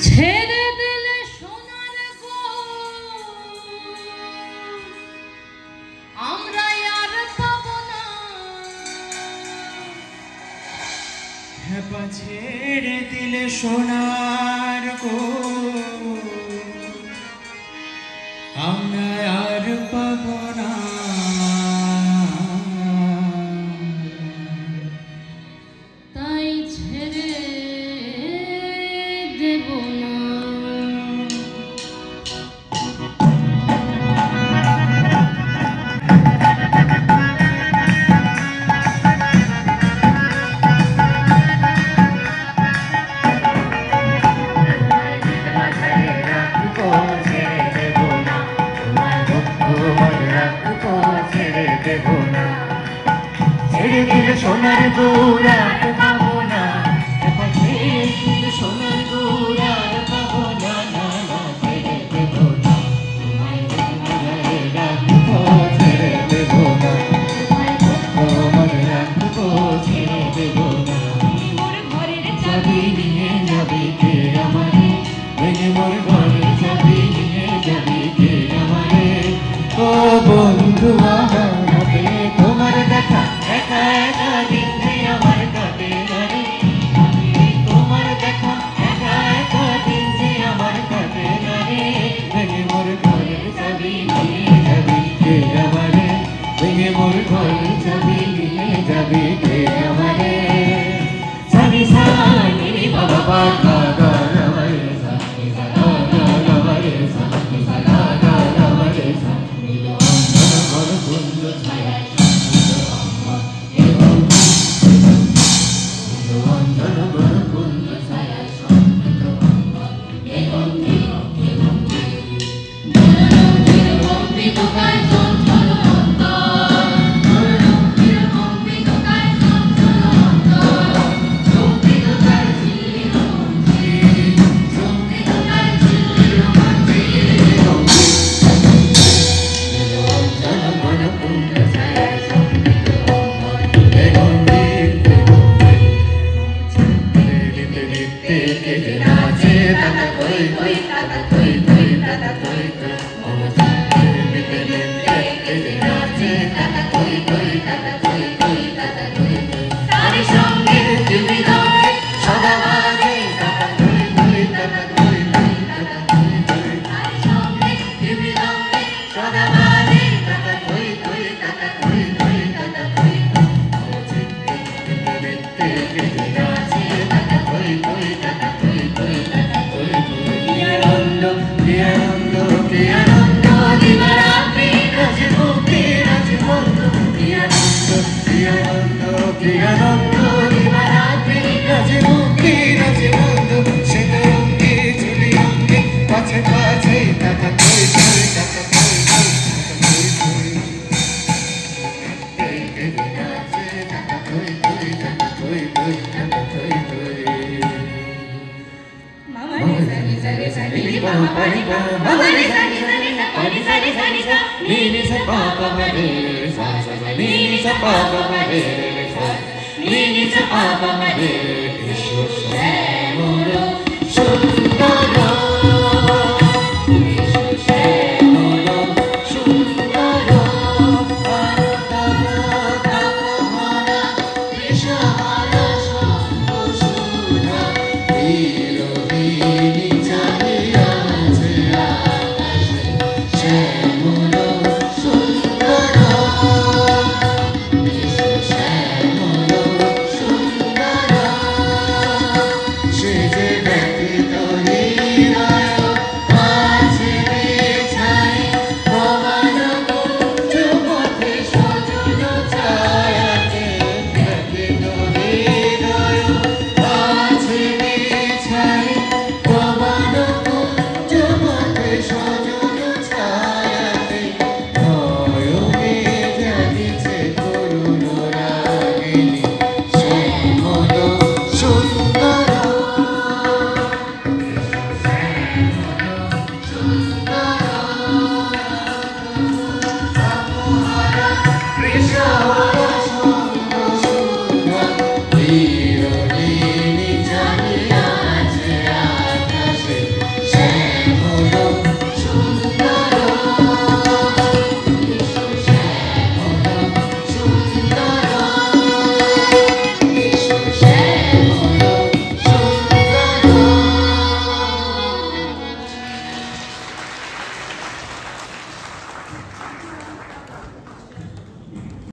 ছেড়ে দিলে সোনার গো আমরা আর পাব না। হেপা ছেড়ে দিলে সোনার গো আমরা আর পাব না। তাই ছেড়ে দেব না। ছেড়ে দিলে সোনার গৌরা পাবো না, ছেড়ে দিলে সোনার গৌরা পাবো না, না না ছেড়ে দেব না, তোমায় রাখবো ছেড়ে দেব না, তোমায় রাখবো ছেড়ে দেব না। মোর ঘরের চাবি নিয়ে যাবি কে আমারে, মোর ঘরের চাবি নিয়ে যাবি কে আমারে। ও বন্ধু আমার হবে তোমার দেখা, একা একা দিন যে আমার কাটে না রে, তোমার দেখা একা একা দিন যে আমার কাটে না রে। ভেঙে মোর ঘরের চাবি নিয়ে যাবি কে আমারে, ভেঙে মোর ঘরের চাবি নিয়ে যাবি কে আমারে। সানি সানি বাবা বাবা আমারে সানি সানি আমারে সানি সানি আমারে সানি আমার বন্ধু ছায়া Papa,